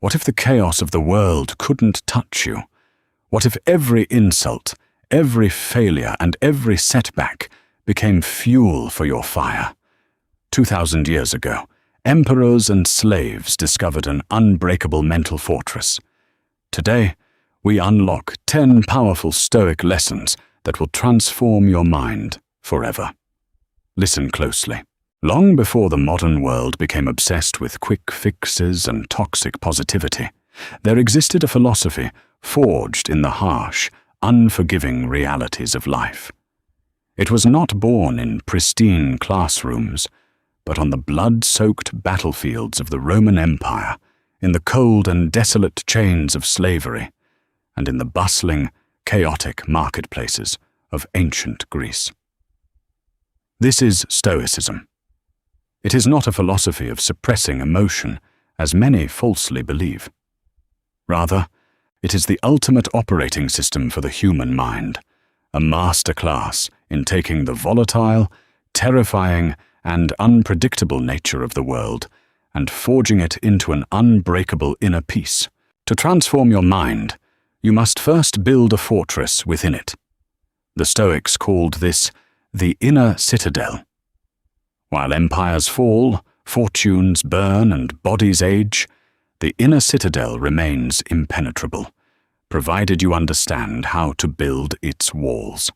What if the chaos of the world couldn't touch you? What if every insult, every failure, and every setback became fuel for your fire? 2,000 years ago, emperors and slaves discovered an unbreakable mental fortress. Today, we unlock 10 powerful Stoic lessons that will transform your mind forever. Listen closely. Long before the modern world became obsessed with quick fixes and toxic positivity, there existed a philosophy forged in the harsh, unforgiving realities of life. It was not born in pristine classrooms, but on the blood-soaked battlefields of the Roman Empire, in the cold and desolate chains of slavery, and in the bustling, chaotic marketplaces of ancient Greece. This is Stoicism. It is not a philosophy of suppressing emotion, as many falsely believe. Rather, it is the ultimate operating system for the human mind, a masterclass in taking the volatile, terrifying, and unpredictable nature of the world and forging it into an unbreakable inner peace. To transform your mind, you must first build a fortress within it. The Stoics called this the inner citadel. While empires fall, fortunes burn, and bodies age, the inner citadel remains impenetrable, provided you understand how to build its walls.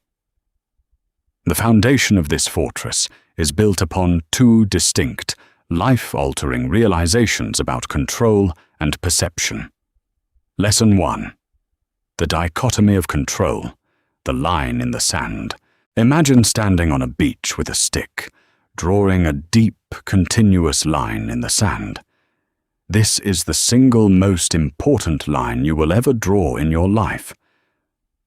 The foundation of this fortress is built upon two distinct, life-altering realizations about control and perception. Lesson 1. The dichotomy of control, the line in the sand. Imagine standing on a beach with a stick, drawing a deep, continuous line in the sand. This is the single most important line you will ever draw in your life.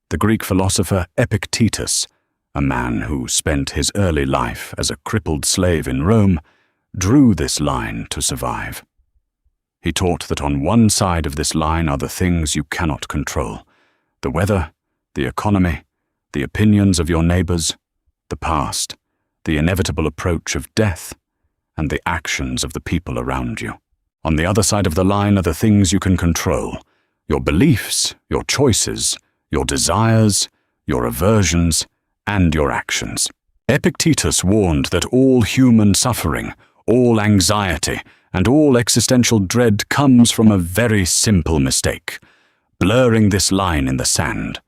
The Greek philosopher Epictetus, a man who spent his early life as a crippled slave in Rome, drew this line to survive. He taught that on one side of this line are the things you cannot control: the weather, the economy, the opinions of your neighbors, the past, the inevitable approach of death, and the actions of the people around you. On the other side of the line are the things you can control: your beliefs, your choices, your desires, your aversions, and your actions. Epictetus warned that all human suffering, all anxiety, and all existential dread comes from a very simple mistake: blurring this line in the sand.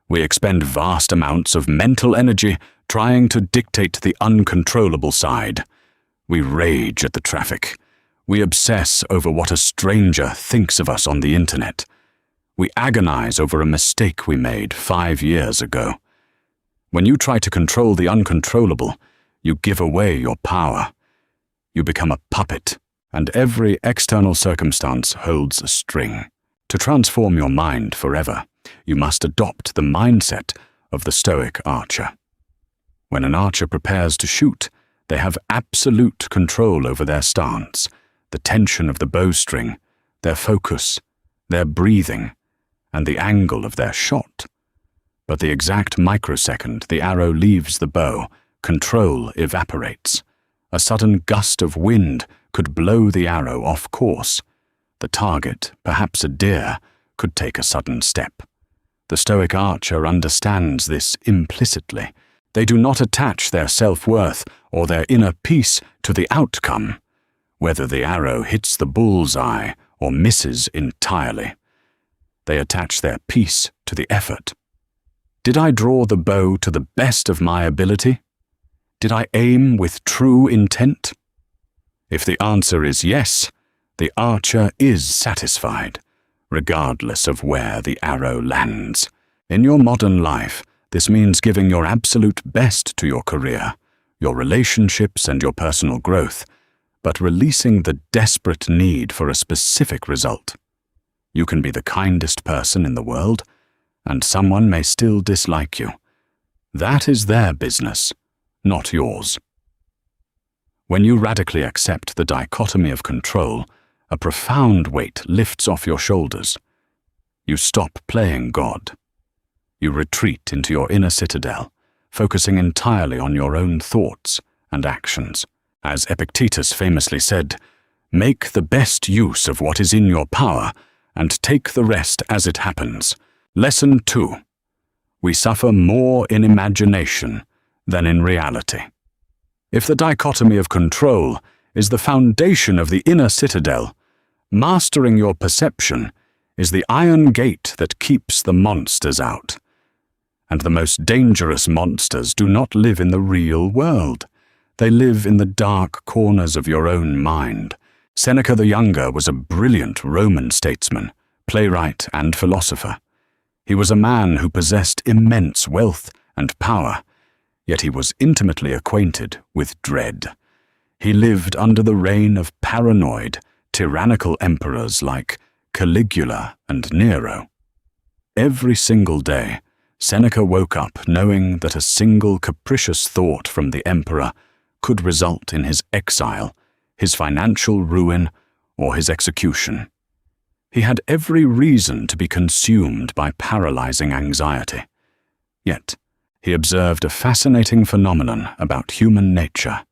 We expend vast amounts of mental energy trying to dictate the uncontrollable side. We rage at the traffic. We obsess over what a stranger thinks of us on the internet. We agonize over a mistake we made 5 years ago. When you try to control the uncontrollable, you give away your power. You become a puppet, and every external circumstance holds a string. To transform your mind forever, you must adopt the mindset of the Stoic archer. When an archer prepares to shoot, they have absolute control over their stance, the tension of the bowstring, their focus, their breathing, and the angle of their shot. But the exact microsecond the arrow leaves the bow, control evaporates. A sudden gust of wind could blow the arrow off course. The target, perhaps a deer, could take a sudden step. The Stoic archer understands this implicitly. They do not attach their self-worth or their inner peace to the outcome, whether the arrow hits the bullseye or misses entirely. They attach their peace to the effort. Did I draw the bow to the best of my ability? Did I aim with true intent? If the answer is yes, the archer is satisfied, regardless of where the arrow lands. In your modern life, this means giving your absolute best to your career, your relationships, and your personal growth, but releasing the desperate need for a specific result. You can be the kindest person in the world, and someone may still dislike you. That is their business, not yours. When you radically accept the dichotomy of control, a profound weight lifts off your shoulders. You stop playing God. You retreat into your inner citadel, focusing entirely on your own thoughts and actions. As Epictetus famously said, Make the best use of what is in your power and take the rest as it happens. Lesson 2. We suffer more in imagination than in reality. If the dichotomy of control is the foundation of the inner citadel, mastering your perception is the iron gate that keeps the monsters out. And the most dangerous monsters do not live in the real world. They live in the dark corners of your own mind. Seneca the Younger was a brilliant Roman statesman, playwright, and philosopher. He was a man who possessed immense wealth and power, yet he was intimately acquainted with dread. He lived under the reign of paranoid, tyrannical emperors like Caligula and Nero. Every single day, Seneca woke up knowing that a single capricious thought from the emperor could result in his exile, his financial ruin, or his execution. He had every reason to be consumed by paralyzing anxiety. Yet, he observed a fascinating phenomenon about human nature.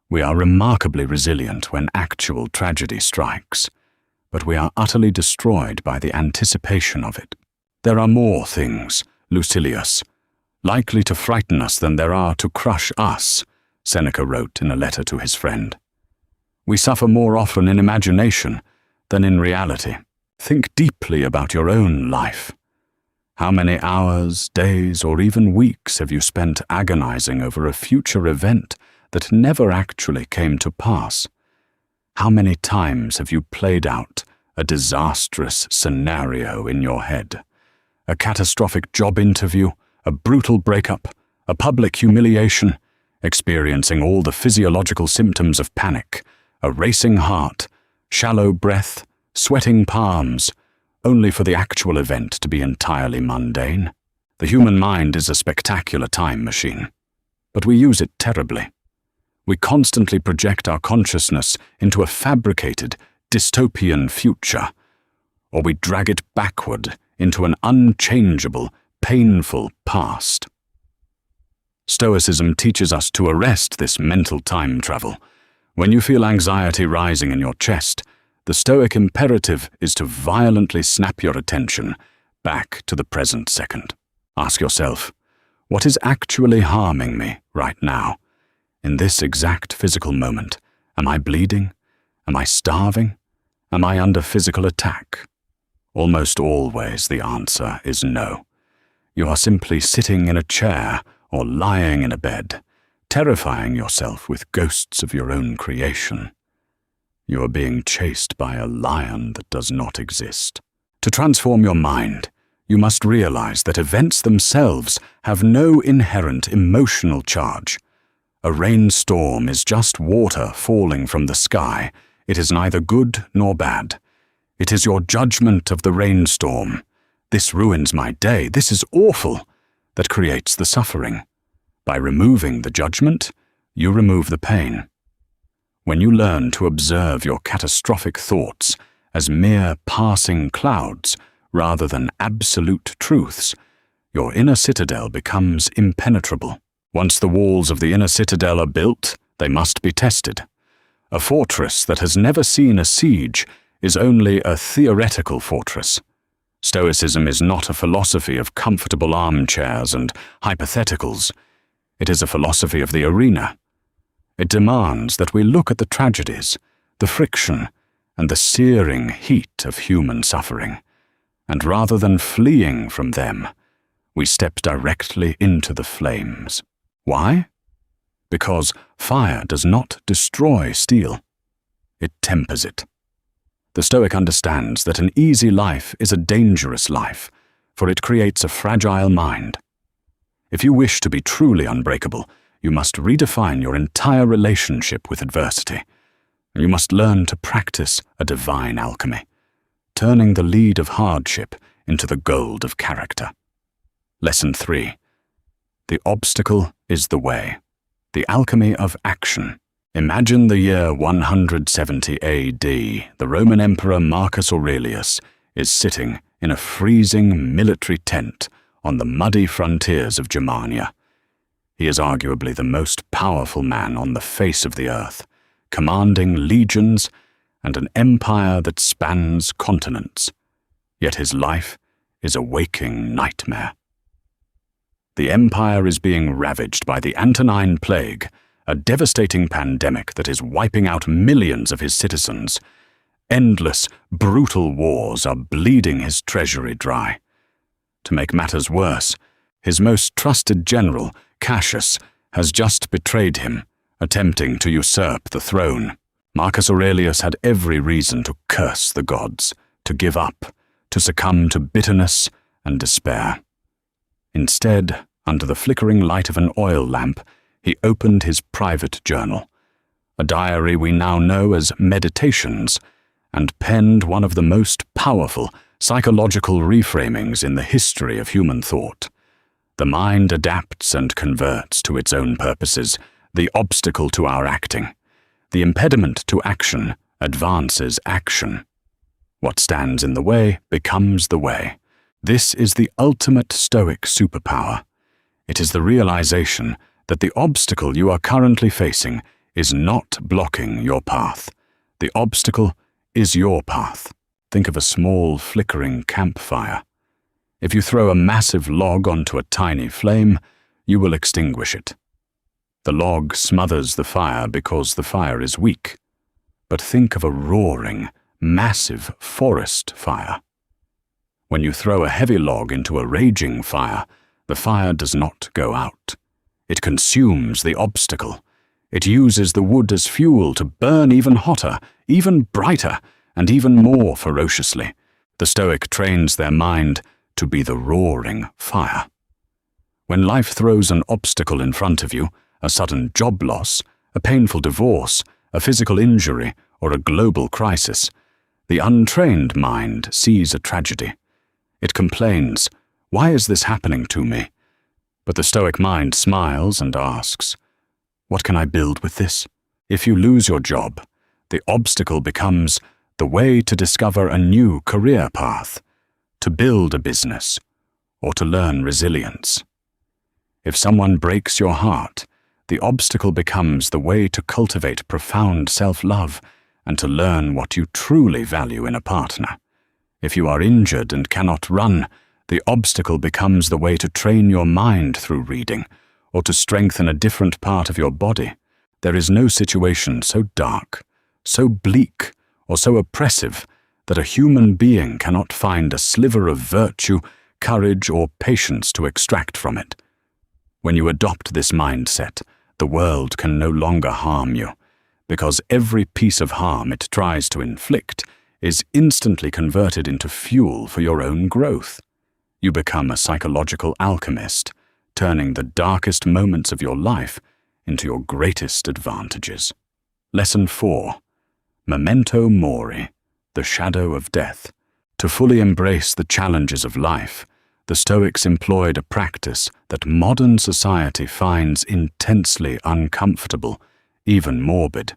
We are remarkably resilient when actual tragedy strikes, but we are utterly destroyed by the anticipation of it. There are more things, Lucilius, likely to frighten us than there are to crush us, Seneca wrote in a letter to his friend. We suffer more often in imagination than in reality. Think deeply about your own life. How many hours, days, or even weeks have you spent agonizing over a future event that never actually came to pass? How many times have you played out a disastrous scenario in your head? A catastrophic job interview, a brutal breakup, a public humiliation, experiencing all the physiological symptoms of panic, a racing heart, shallow breath, sweating palms, only for the actual event to be entirely mundane. The human mind is a spectacular time machine, but we use it terribly. We constantly project our consciousness into a fabricated, dystopian future, or we drag it backward into an unchangeable, painful past. Stoicism teaches us to arrest this mental time travel. When you feel anxiety rising in your chest, the Stoic imperative is to violently snap your attention back to the present second. Ask yourself, what is actually harming me right now? In this exact physical moment, am I bleeding? Am I starving? Am I under physical attack? Almost always the answer is no. You are simply sitting in a chair or lying in a bed, terrifying yourself with ghosts of your own creation. You are being chased by a lion that does not exist. To transform your mind, you must realize that events themselves have no inherent emotional charge. A rainstorm is just water falling from the sky. It is neither good nor bad. It is your judgment of the rainstorm. This ruins my day. This is awful. That creates the suffering. By removing the judgment, you remove the pain. When you learn to observe your catastrophic thoughts as mere passing clouds rather than absolute truths, your inner citadel becomes impenetrable. Once the walls of the inner citadel are built, they must be tested. A fortress that has never seen a siege is only a theoretical fortress. Stoicism is not a philosophy of comfortable armchairs and hypotheticals. It is a philosophy of the arena. It demands that we look at the tragedies, the friction, and the searing heat of human suffering, and rather than fleeing from them, we step directly into the flames. Why? Because fire does not destroy steel. It tempers it. The Stoic understands that an easy life is a dangerous life, for it creates a fragile mind. If you wish to be truly unbreakable, you must redefine your entire relationship with adversity. You must learn to practice a divine alchemy, turning the lead of hardship into the gold of character. Lesson 3. The obstacle is the way. The alchemy of action. Imagine the year 170 AD. The Roman Emperor Marcus Aurelius is sitting in a freezing military tent on the muddy frontiers of Germania. He is arguably the most powerful man on the face of the earth, commanding legions and an empire that spans continents. Yet his life is a waking nightmare. The empire is being ravaged by the Antonine Plague, a devastating pandemic that is wiping out millions of his citizens. Endless, brutal wars are bleeding his treasury dry. To make matters worse, his most trusted general, Cassius, has just betrayed him, attempting to usurp the throne. Marcus Aurelius had every reason to curse the gods, to give up, to succumb to bitterness and despair. Instead, under the flickering light of an oil lamp, he opened his private journal, a diary we now know as Meditations, and penned one of the most powerful psychological reframings in the history of human thought. The mind adapts and converts to its own purposes, the obstacle to our acting. The impediment to action advances action. What stands in the way becomes the way. This is the ultimate Stoic superpower. It is the realization that the obstacle you are currently facing is not blocking your path. The obstacle is your path. Think of a small, flickering campfire. If you throw a massive log onto a tiny flame, you will extinguish it. The log smothers the fire because the fire is weak. But think of a roaring, massive forest fire. When you throw a heavy log into a raging fire, the fire does not go out. It consumes the obstacle. It uses the wood as fuel to burn even hotter, even brighter, and even more ferociously. The Stoic trains their mind to be the roaring fire. When life throws an obstacle in front of you, a sudden job loss, a painful divorce, a physical injury, or a global crisis, the untrained mind sees a tragedy. It complains, "Why is this happening to me?" But the Stoic mind smiles and asks, "What can I build with this?" If you lose your job, the obstacle becomes the way to discover a new career path, to build a business, or to learn resilience. If someone breaks your heart, the obstacle becomes the way to cultivate profound self-love and to learn what you truly value in a partner. If you are injured and cannot run, the obstacle becomes the way to train your mind through reading, or to strengthen a different part of your body. There is no situation so dark, so bleak, or so oppressive that a human being cannot find a sliver of virtue, courage, or patience to extract from it. When you adopt this mindset, the world can no longer harm you, because every piece of harm it tries to inflict is instantly converted into fuel for your own growth. You become a psychological alchemist, turning the darkest moments of your life into your greatest advantages. Lesson 4. Memento Mori, the shadow of death. To fully embrace the challenges of life, the Stoics employed a practice that modern society finds intensely uncomfortable, even morbid.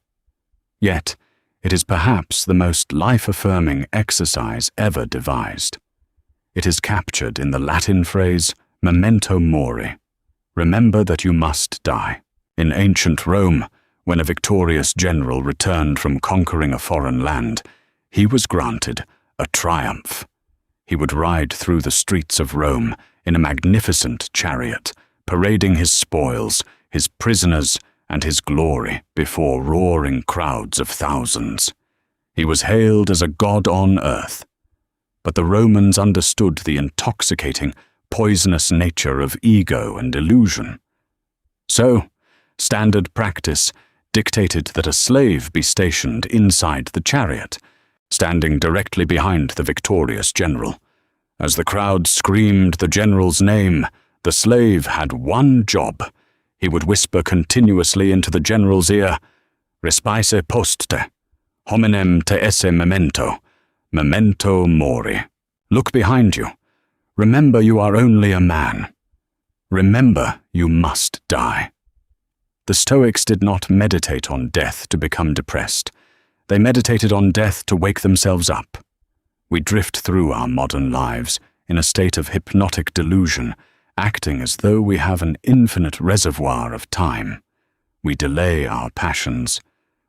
Yet, it is perhaps the most life-affirming exercise ever devised. It is captured in the Latin phrase memento mori, remember that you must die. In ancient Rome, when a victorious general returned from conquering a foreign land, he was granted a triumph. He would ride through the streets of Rome in a magnificent chariot, parading his spoils, his prisoners, and his glory before roaring crowds of thousands. He was hailed as a god on earth. But the Romans understood the intoxicating, poisonous nature of ego and illusion. So, standard practice dictated that a slave be stationed inside the chariot, standing directly behind the victorious general. As the crowd screamed the general's name, the slave had one job. He would whisper continuously into the general's ear, "Respice poste, hominem te esse memento, memento mori." Look behind you. Remember you are only a man. Remember you must die. The Stoics did not meditate on death to become depressed. They meditated on death to wake themselves up. We drift through our modern lives in a state of hypnotic delusion, acting as though we have an infinite reservoir of time. We delay our passions.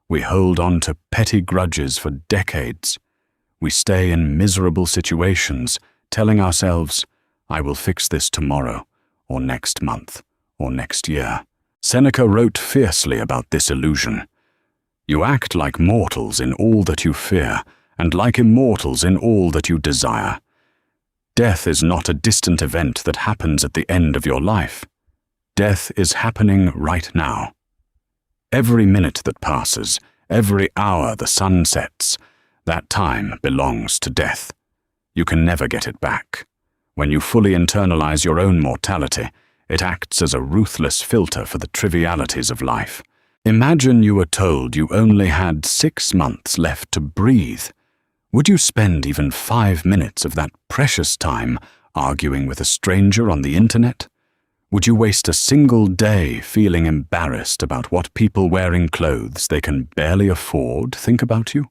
We hold on to petty grudges for decades. We stay in miserable situations, telling ourselves, "I will fix this tomorrow, or next month, or next year." Seneca wrote fiercely about this illusion. "You act like mortals in all that you fear, and like immortals in all that you desire." Death is not a distant event that happens at the end of your life. Death is happening right now. Every minute that passes, every hour the sun sets, that time belongs to death. You can never get it back. When you fully internalize your own mortality, it acts as a ruthless filter for the trivialities of life. Imagine you were told you only had 6 months left to breathe. Would you spend even 5 minutes of that precious time arguing with a stranger on the internet? Would you waste a single day feeling embarrassed about what people wearing clothes they can barely afford think about you?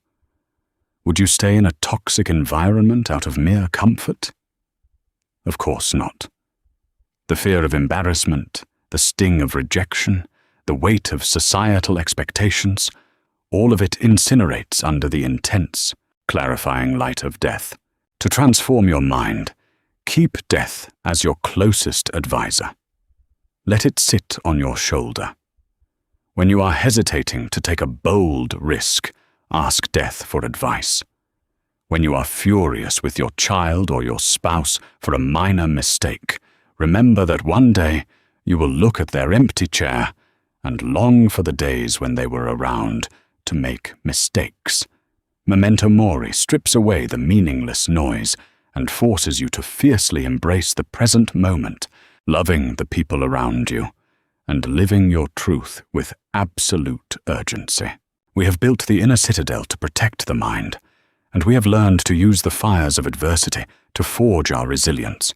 Would you stay in a toxic environment out of mere comfort? Of course not. The fear of embarrassment, the sting of rejection, the weight of societal expectations, all of it incinerates under the intense, clarifying light of death. To transform your mind, keep death as your closest advisor. Let it sit on your shoulder. When you are hesitating to take a bold risk, ask death for advice. When you are furious with your child or your spouse for a minor mistake, remember that one day you will look at their empty chair and long for the days when they were around to make mistakes. Memento mori strips away the meaningless noise and forces you to fiercely embrace the present moment, loving the people around you, and living your truth with absolute urgency. We have built the inner citadel to protect the mind, and we have learned to use the fires of adversity to forge our resilience.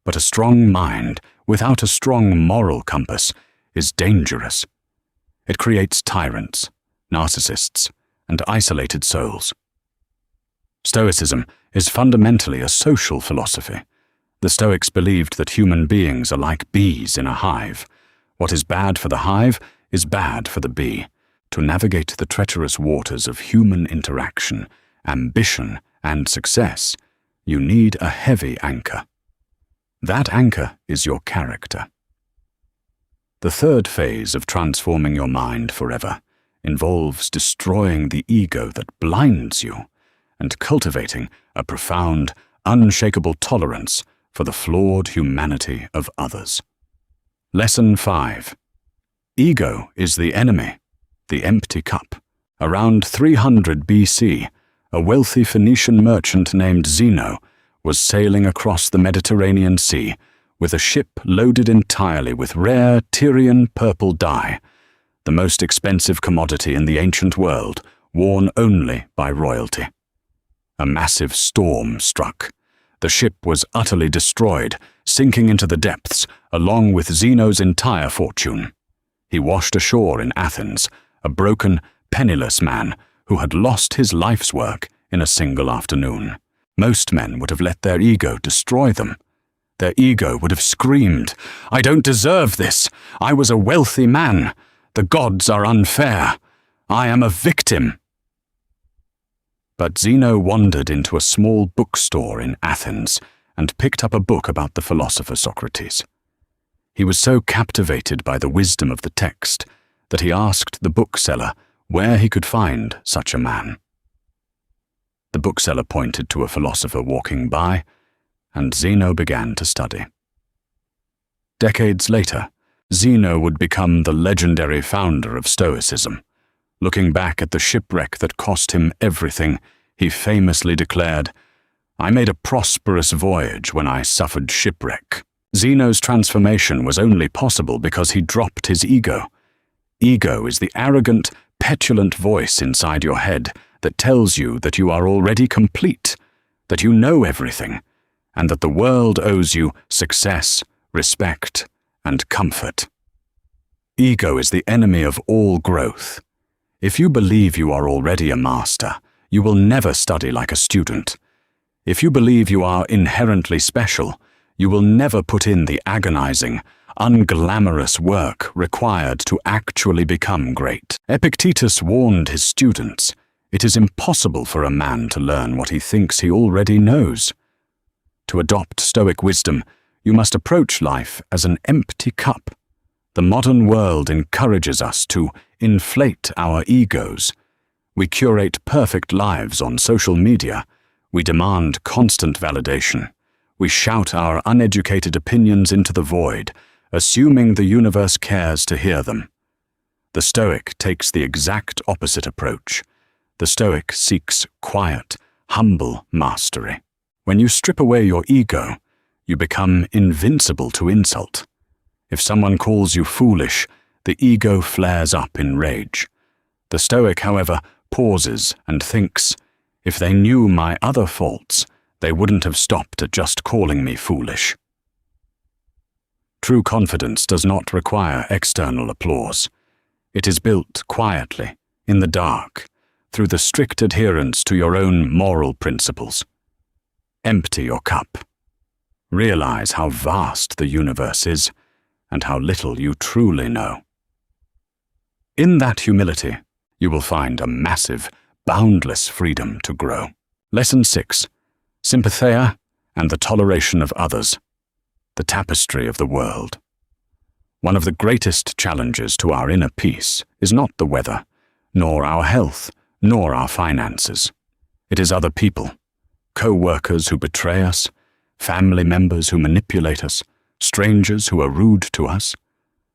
But a strong mind without a strong moral compass is dangerous. It creates tyrants, narcissists, and isolated souls. Stoicism is fundamentally a social philosophy. The Stoics believed that human beings are like bees in a hive. What is bad for the hive is bad for the bee. To navigate the treacherous waters of human interaction, ambition, and success, you need a heavy anchor. That anchor is your character. The third phase of transforming your mind forever involves destroying the ego that blinds you and cultivating a profound, unshakable tolerance for the flawed humanity of others. Lesson 5. Ego is the enemy, the empty cup. Around 300 BC, a wealthy Phoenician merchant named Zeno was sailing across the Mediterranean Sea with a ship loaded entirely with rare Tyrian purple dye, the most expensive commodity in the ancient world, worn only by royalty. A massive storm struck. The ship was utterly destroyed, sinking into the depths, along with Zeno's entire fortune. He washed ashore in Athens, a broken, penniless man who had lost his life's work in a single afternoon. Most men would have let their ego destroy them. Their ego would have screamed, "I don't deserve this. I was a wealthy man. The gods are unfair. I am a victim." But Zeno wandered into a small bookstore in Athens and picked up a book about the philosopher Socrates. He was so captivated by the wisdom of the text that he asked the bookseller where he could find such a man. The bookseller pointed to a philosopher walking by, and Zeno began to study. Decades later, Zeno would become the legendary founder of Stoicism. Looking back at the shipwreck that cost him everything, he famously declared, "I made a prosperous voyage when I suffered shipwreck." Zeno's transformation was only possible because he dropped his ego. Ego is the arrogant, petulant voice inside your head that tells you that you are already complete, that you know everything, and that the world owes you success, respect, and comfort. Ego is the enemy of all growth. If you believe you are already a master, you will never study like a student. If you believe you are inherently special, You will never put in the agonizing, unglamorous work required to actually become great. Epictetus warned his students, it is impossible for a man to learn what he thinks he already knows. To adopt Stoic wisdom, you must approach life as an empty cup. The modern world encourages us to inflate our egos. We curate perfect lives on social media. We demand constant validation. We shout our uneducated opinions into the void, assuming the universe cares to hear them. The Stoic takes the exact opposite approach. The Stoic seeks quiet, humble mastery. When you strip away your ego, you become invincible to insult. If someone calls you foolish, the ego flares up in rage. The Stoic, however, pauses and thinks, if they knew my other faults, they wouldn't have stopped at just calling me foolish. True confidence does not require external applause. It is built quietly, in the dark, through the strict adherence to your own moral principles. Empty your cup. Realize how vast the universe is, and how little you truly know. In that humility, you will find a massive, boundless freedom to grow. Lesson 6. Sympatheia and the toleration of others. The tapestry of the world. One of the greatest challenges to our inner peace is not the weather, nor our health, nor our finances. It is other people, co-workers who betray us, family members who manipulate us, strangers who are rude to us.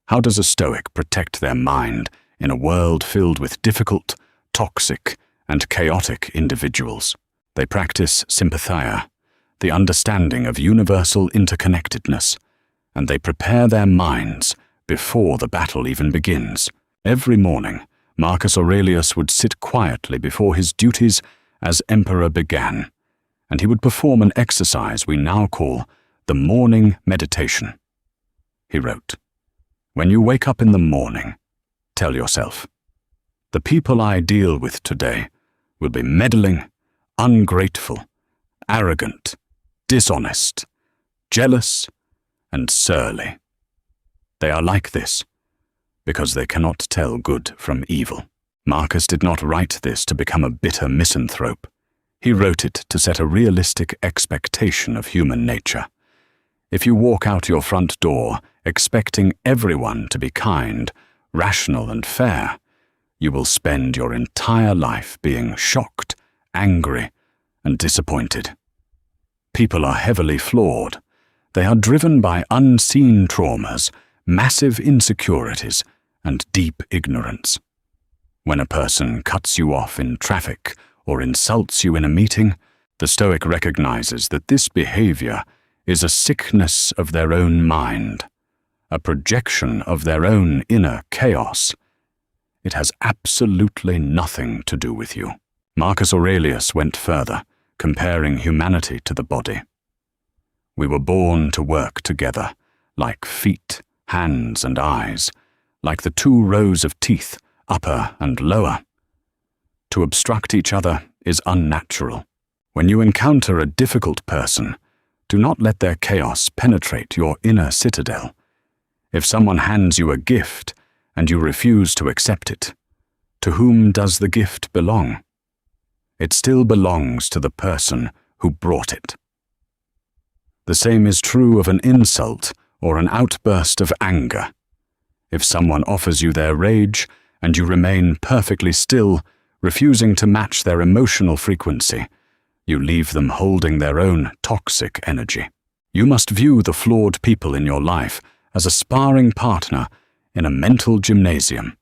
How does a Stoic protect their mind in a world filled with difficult, toxic, and chaotic individuals? They practice sympatheia, the understanding of universal interconnectedness, and they prepare their minds before the battle even begins. Every morning, Marcus Aurelius would sit quietly before his duties as emperor began, and he would perform an exercise we now call the morning meditation. He wrote, "When you wake up in the morning, tell yourself, the people I deal with today will be meddling, ungrateful, arrogant, dishonest, jealous, and surly. They are like this because they cannot tell good from evil." Marcus did not write this to become a bitter misanthrope. He wrote it to set a realistic expectation of human nature. If you walk out your front door expecting everyone to be kind, rational, and fair, you will spend your entire life being shocked, angry, and disappointed. People are heavily flawed. They are driven by unseen traumas, massive insecurities, and deep ignorance. When a person cuts you off in traffic or insults you in a meeting, the Stoic recognizes that this behavior is a sickness of their own mind, a projection of their own inner chaos. It has absolutely nothing to do with you. Marcus Aurelius went further, comparing humanity to the body. We were born to work together, like feet, hands, and eyes, like the 2 rows of teeth, upper and lower. To obstruct each other is unnatural. When you encounter a difficult person, do not let their chaos penetrate your inner citadel. If someone hands you a gift and you refuse to accept it, to whom does the gift belong? It still belongs to the person who brought it. The same is true of an insult or an outburst of anger. If someone offers you their rage and you remain perfectly still, refusing to match their emotional frequency, you leave them holding their own toxic energy. You must view the flawed people in your life as a sparring partner in a mental gymnasium.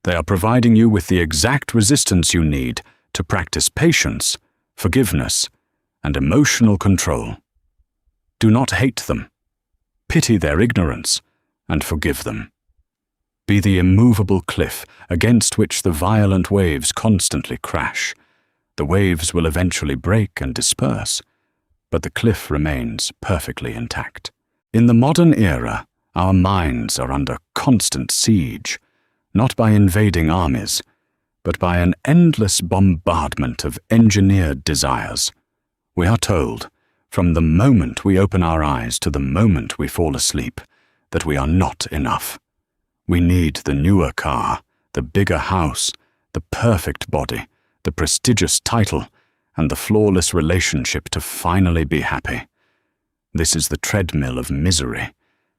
They are providing you with the exact resistance you need to practice patience, forgiveness, and emotional control. Do not hate them. Pity their ignorance and forgive them. Be the immovable cliff against which the violent waves constantly crash. The waves will eventually break and disperse, but the cliff remains perfectly intact. In the modern era, our minds are under constant siege, not by invading armies, but by an endless bombardment of engineered desires. We are told, from the moment we open our eyes to the moment we fall asleep, that we are not enough. We need the newer car, the bigger house, the perfect body, the prestigious title, and the flawless relationship to finally be happy. This is the treadmill of misery,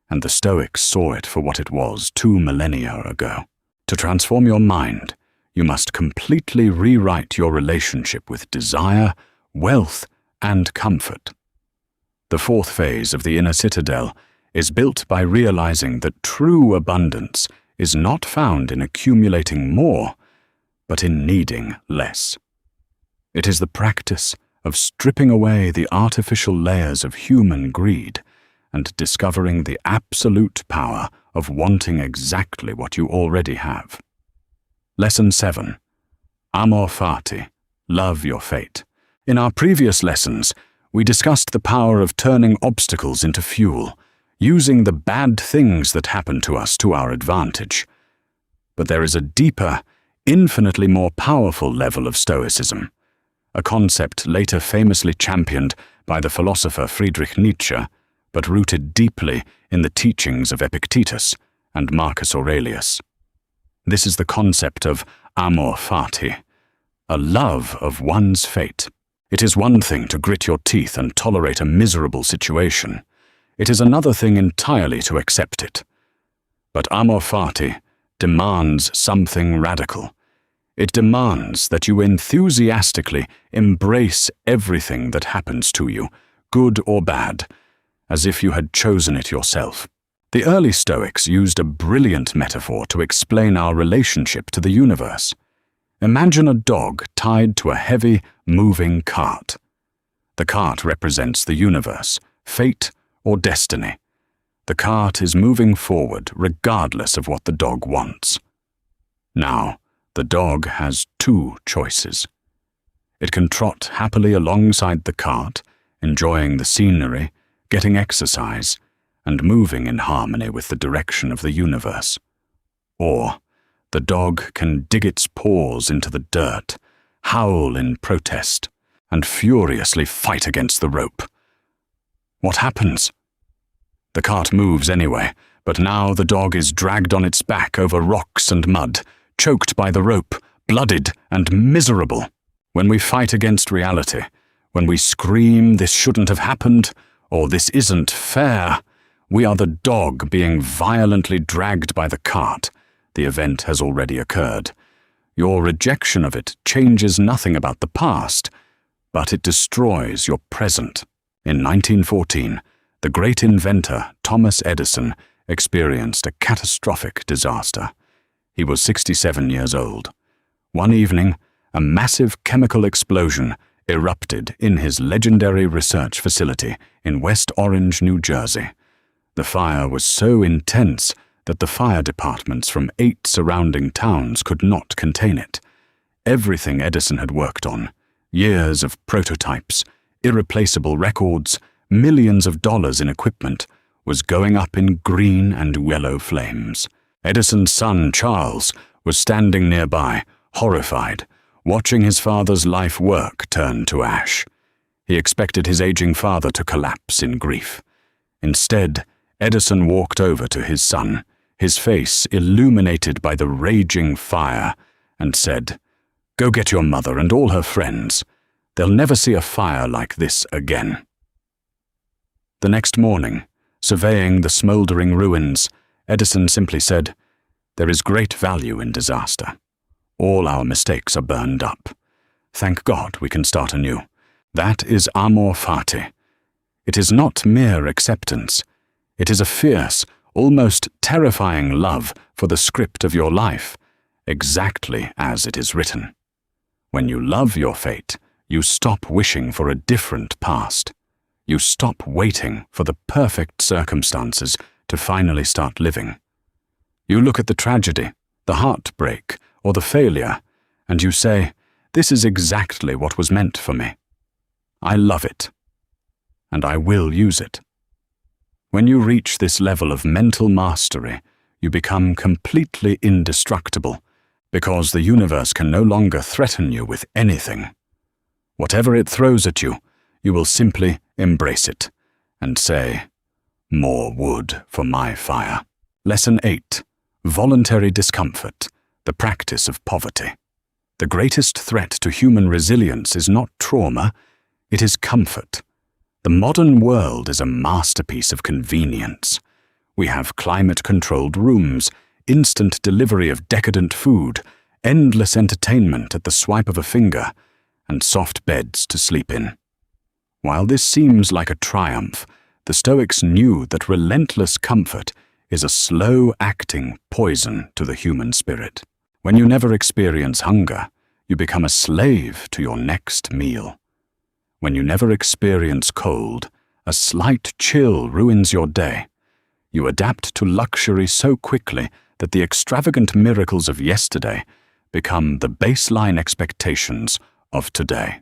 and the Stoics saw it for what it was 2 millennia ago. To transform your mind, you must completely rewrite your relationship with desire, wealth, and comfort. The fourth phase of the inner citadel is built by realizing that true abundance is not found in accumulating more, but in needing less. It is the practice of stripping away the artificial layers of human greed and discovering the absolute power of wanting exactly what you already have. Lesson 7. Amor fati, love your fate. In our previous lessons, we discussed the power of turning obstacles into fuel, using the bad things that happen to us to our advantage. But there is a deeper, infinitely more powerful level of Stoicism, a concept later famously championed by the philosopher Friedrich Nietzsche, but rooted deeply in the teachings of Epictetus and Marcus Aurelius. This is the concept of amor fati, a love of one's fate. It is one thing to grit your teeth and tolerate a miserable situation. It is another thing entirely to accept it. But amor fati demands something radical. It demands that you enthusiastically embrace everything that happens to you, good or bad, as if you had chosen it yourself. The early Stoics used a brilliant metaphor to explain our relationship to the universe. Imagine a dog tied to a heavy, moving cart. The cart represents the universe, fate, or destiny. The cart is moving forward regardless of what the dog wants. Now, the dog has 2 choices. It can trot happily alongside the cart, enjoying the scenery, getting exercise, and moving in harmony with the direction of the universe. Or the dog can dig its paws into the dirt, howl in protest, and furiously fight against the rope. What happens? The cart moves anyway, but now the dog is dragged on its back over rocks and mud, choked by the rope, blooded and miserable. When we fight against reality, when we scream, "This shouldn't have happened," or "This isn't fair," we are the dog being violently dragged by the cart. The event has already occurred. Your rejection of it changes nothing about the past, but it destroys your present. In 1914, the great inventor Thomas Edison experienced a catastrophic disaster. He was 67 years old. One evening, a massive chemical explosion erupted in his legendary research facility in West Orange, New Jersey. The fire was so intense that the fire departments from 8 surrounding towns could not contain it. Everything Edison had worked on, years of prototypes, irreplaceable records, millions of dollars in equipment, was going up in green and yellow flames. Edison's son, Charles, was standing nearby, horrified, watching his father's life work turn to ash. He expected his aging father to collapse in grief. Instead, Edison walked over to his son, his face illuminated by the raging fire, and said, "Go get your mother and all her friends. They'll never see a fire like this again." The next morning, surveying the smoldering ruins, Edison simply said, "There is great value in disaster. All our mistakes are burned up. Thank God we can start anew. That is amor fati. It is not mere acceptance. It is a fierce, almost terrifying love for the script of your life, exactly as it is written. When you love your fate, you stop wishing for a different past. You stop waiting for the perfect circumstances to finally start living. You look at the tragedy, the heartbreak, or the failure, and you say, "This is exactly what was meant for me. I love it, and I will use it." When you reach this level of mental mastery, you become completely indestructible, because the universe can no longer threaten you with anything. Whatever it throws at you, you will simply embrace it, and say, "More wood for my fire." Lesson 8. Voluntary discomfort, the practice of poverty. The greatest threat to human resilience is not trauma, it is comfort. The modern world is a masterpiece of convenience. We have climate-controlled rooms, instant delivery of decadent food, endless entertainment at the swipe of a finger, and soft beds to sleep in. While this seems like a triumph, the Stoics knew that relentless comfort is a slow-acting poison to the human spirit. When you never experience hunger, you become a slave to your next meal. When you never experience cold, a slight chill ruins your day. You adapt to luxury so quickly that the extravagant miracles of yesterday become the baseline expectations of today.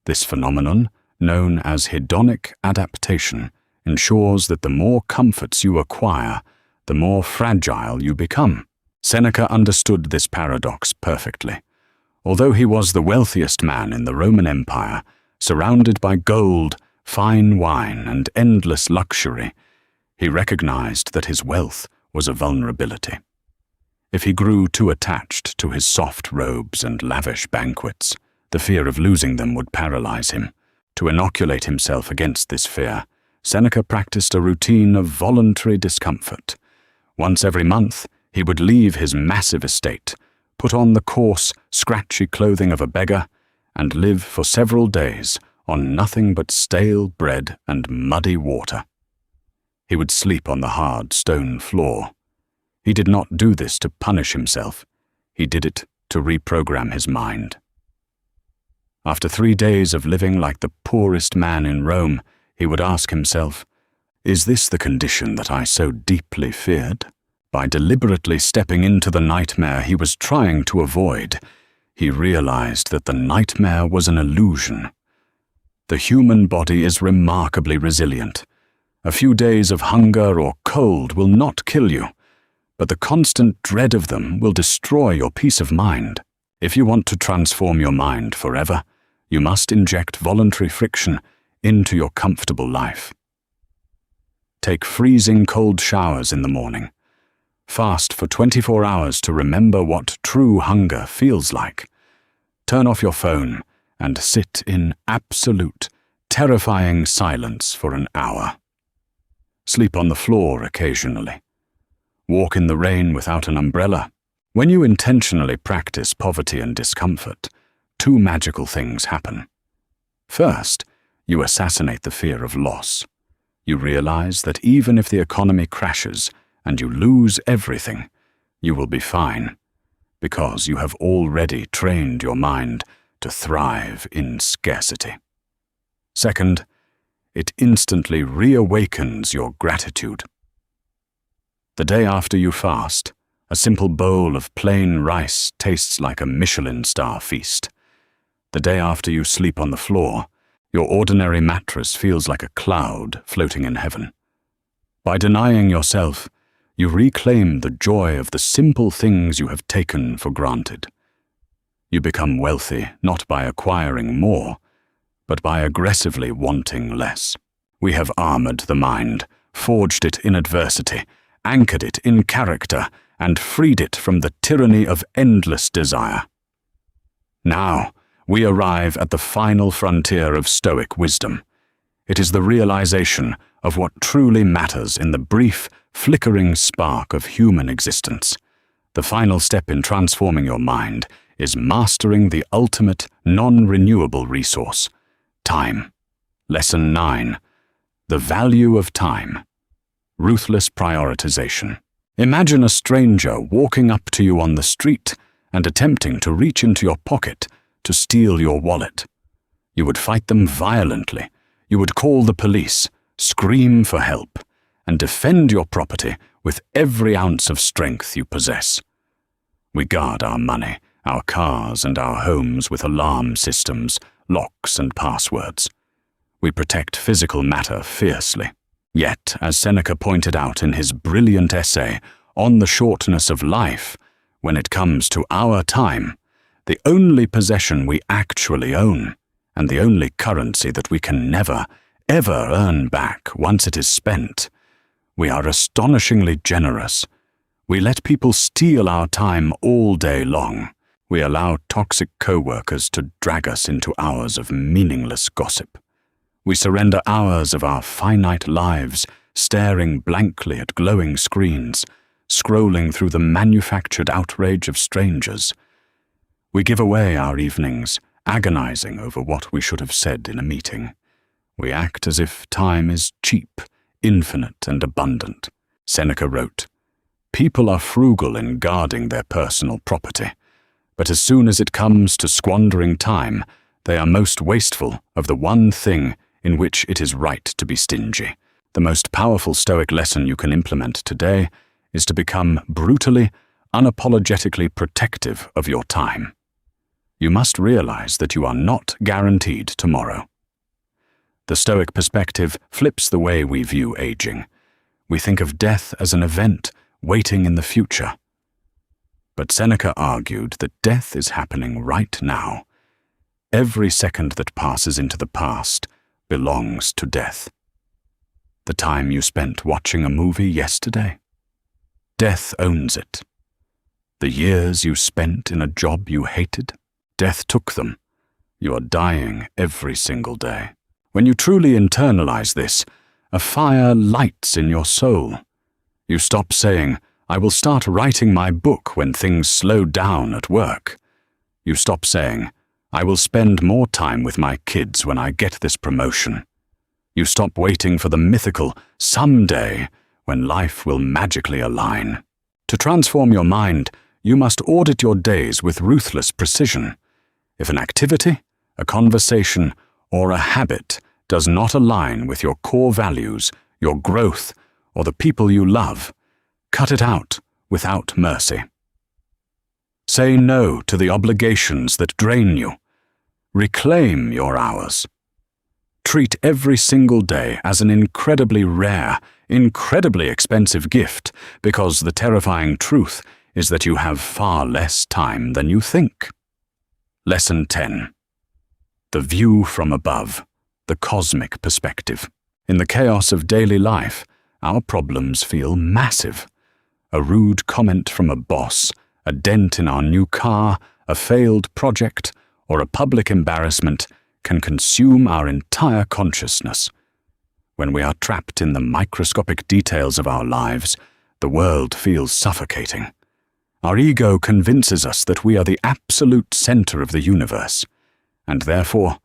This phenomenon, known as hedonic adaptation, ensures that the more comforts you acquire, the more fragile you become. Seneca understood this paradox perfectly. Although he was the wealthiest man in the Roman Empire, surrounded by gold, fine wine, and endless luxury, he recognized that his wealth was a vulnerability. If he grew too attached to his soft robes and lavish banquets, the fear of losing them would paralyze him. To inoculate himself against this fear, Seneca practiced a routine of voluntary discomfort. Once every month, he would leave his massive estate, put on the coarse, scratchy clothing of a beggar, and live for several days on nothing but stale bread and muddy water. He would sleep on the hard stone floor. He did not do this to punish himself. He did it to reprogram his mind. After 3 days of living like the poorest man in Rome, he would ask himself, "Is this the condition that I so deeply feared?" By deliberately stepping into the nightmare he was trying to avoid, he realized that the nightmare was an illusion. The human body is remarkably resilient. A few days of hunger or cold will not kill you, but the constant dread of them will destroy your peace of mind. If you want to transform your mind forever, you must inject voluntary friction into your comfortable life. Take freezing cold showers in the morning. Fast for 24 hours to remember what true hunger feels like. Turn off your phone and sit in absolute, terrifying silence for an hour. Sleep on the floor occasionally. Walk in the rain without an umbrella. When you intentionally practice poverty and discomfort, 2 magical things happen. First, you assassinate the fear of loss. You realize that even if the economy crashes and you lose everything, you will be fine, because you have already trained your mind to thrive in scarcity. Second, it instantly reawakens your gratitude. The day after you fast, a simple bowl of plain rice tastes like a Michelin star feast. The day after you sleep on the floor, your ordinary mattress feels like a cloud floating in heaven. By denying yourself, you reclaim the joy of the simple things you have taken for granted. You become wealthy not by acquiring more, but by aggressively wanting less. We have armored the mind, forged it in adversity, anchored it in character, and freed it from the tyranny of endless desire. Now, we arrive at the final frontier of Stoic wisdom. It is the realization of what truly matters in the brief, flickering spark of human existence. The final step in transforming your mind is mastering the ultimate, non-renewable resource, time. Lesson 9. The value of time. Ruthless prioritization. Imagine a stranger walking up to you on the street and attempting to reach into your pocket to steal your wallet. You would fight them violently. You would call the police, scream for help, and defend your property with every ounce of strength you possess. We guard our money, our cars, and our homes with alarm systems, locks, and passwords. We protect physical matter fiercely. Yet, as Seneca pointed out in his brilliant essay on the shortness of life, when it comes to our time, the only possession we actually own, and the only currency that we can never, ever earn back once it is spent. We are astonishingly generous. We let people steal our time all day long. We allow toxic co-workers to drag us into hours of meaningless gossip. We surrender hours of our finite lives staring blankly at glowing screens, scrolling through the manufactured outrage of strangers. We give away our evenings, agonizing over what we should have said in a meeting. We act as if time is cheap, infinite, and abundant. Seneca wrote, "People are frugal in guarding their personal property, but as soon as it comes to squandering time, they are most wasteful of the one thing in which it is right to be stingy." The most powerful Stoic lesson you can implement today is to become brutally, unapologetically protective of your time. You must realize that you are not guaranteed tomorrow. The Stoic perspective flips the way we view aging. We think of death as an event waiting in the future. But Seneca argued that death is happening right now. Every second that passes into the past belongs to death. The time you spent watching a movie yesterday? Death owns it. The years you spent in a job you hated? Death took them. You are dying every single day. When you truly internalize this, a fire lights in your soul. You stop saying, "I will start writing my book when things slow down at work." You stop saying, "I will spend more time with my kids when I get this promotion." You stop waiting for the mythical someday when life will magically align. To transform your mind, you must audit your days with ruthless precision. If an activity, a conversation, or a habit does not align with your core values, your growth, or the people you love, cut it out without mercy. Say no to the obligations that drain you. Reclaim your hours. Treat every single day as an incredibly rare, incredibly expensive gift, because the terrifying truth is that you have far less time than you think. Lesson 10. The view from above, the cosmic perspective. In the chaos of daily life, our problems feel massive. A rude comment from a boss, a dent in our new car, a failed project, or a public embarrassment can consume our entire consciousness. When we are trapped in the microscopic details of our lives, the world feels suffocating. Our ego convinces us that we are the absolute center of the universe, and therefore,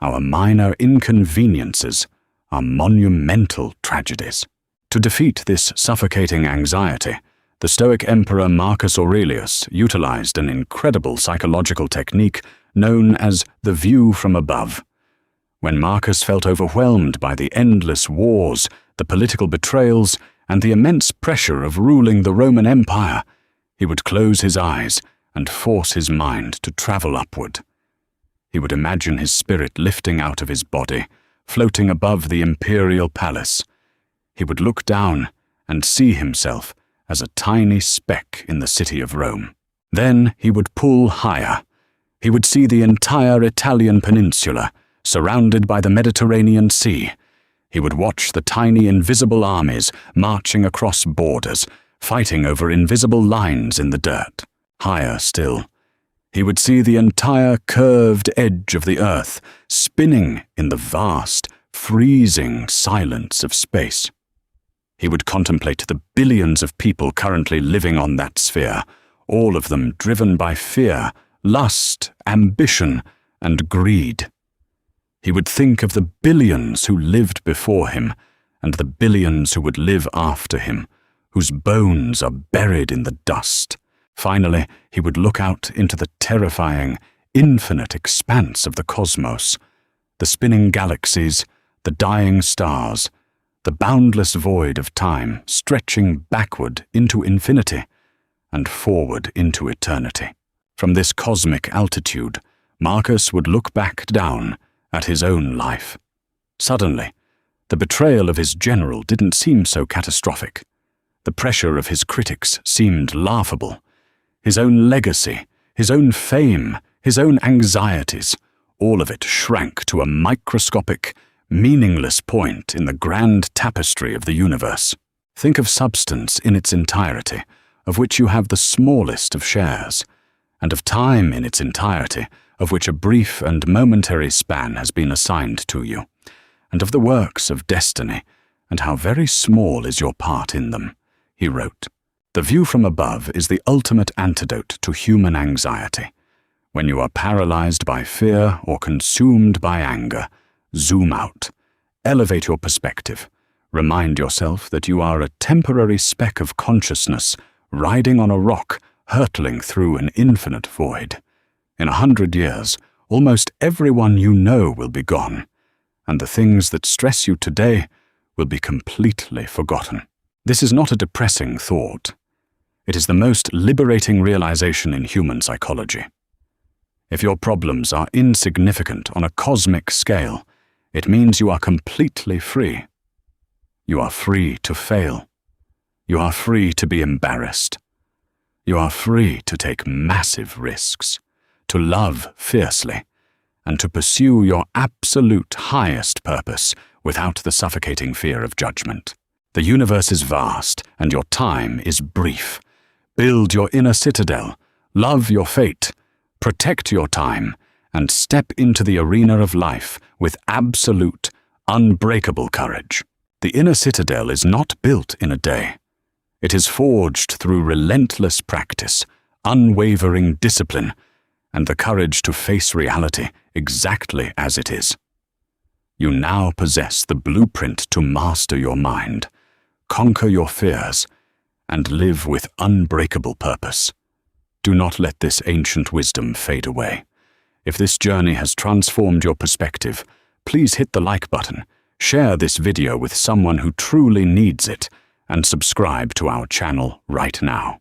our minor inconveniences are monumental tragedies. To defeat this suffocating anxiety, the Stoic Emperor Marcus Aurelius utilized an incredible psychological technique known as the view from above. When Marcus felt overwhelmed by the endless wars, the political betrayals, and the immense pressure of ruling the Roman Empire, he would close his eyes and force his mind to travel upward. He would imagine his spirit lifting out of his body, floating above the imperial palace. He would look down and see himself as a tiny speck in the city of Rome. Then he would pull higher. He would see the entire Italian peninsula, surrounded by the Mediterranean Sea. He would watch the tiny invisible armies marching across borders, fighting over invisible lines in the dirt. Higher still, he would see the entire curved edge of the earth spinning in the vast, freezing silence of space. He would contemplate the billions of people currently living on that sphere, all of them driven by fear, lust, ambition, and greed. He would think of the billions who lived before him and the billions who would live after him, whose bones are buried in the dust. Finally, he would look out into the terrifying, infinite expanse of the cosmos, the spinning galaxies, the dying stars, the boundless void of time stretching backward into infinity and forward into eternity. From this cosmic altitude, Marcus would look back down at his own life. Suddenly, the betrayal of his general didn't seem so catastrophic. The pressure of his critics seemed laughable. His own legacy, his own fame, his own anxieties, all of it shrank to a microscopic, meaningless point in the grand tapestry of the universe. Think of substance in its entirety, of which you have the smallest of shares, and of time in its entirety, of which a brief and momentary span has been assigned to you, and of the works of destiny, and how very small is your part in them, he wrote. The view from above is the ultimate antidote to human anxiety. When you are paralyzed by fear or consumed by anger, zoom out, elevate your perspective, remind yourself that you are a temporary speck of consciousness riding on a rock, hurtling through an infinite void. In 100 years, almost everyone you know will be gone, and the things that stress you today will be completely forgotten. This is not a depressing thought. It is the most liberating realization in human psychology. If your problems are insignificant on a cosmic scale, it means you are completely free. You are free to fail. You are free to be embarrassed. You are free to take massive risks, to love fiercely, and to pursue your absolute highest purpose without the suffocating fear of judgment. The universe is vast, and your time is brief. Build your inner citadel, love your fate, protect your time, and step into the arena of life with absolute, unbreakable courage. The inner citadel is not built in a day. It is forged through relentless practice, unwavering discipline, and the courage to face reality exactly as it is. You now possess the blueprint to master your mind, conquer your fears, and live with unbreakable purpose. Do not let this ancient wisdom fade away. If this journey has transformed your perspective, please hit the like button, share this video with someone who truly needs it, and subscribe to our channel right now.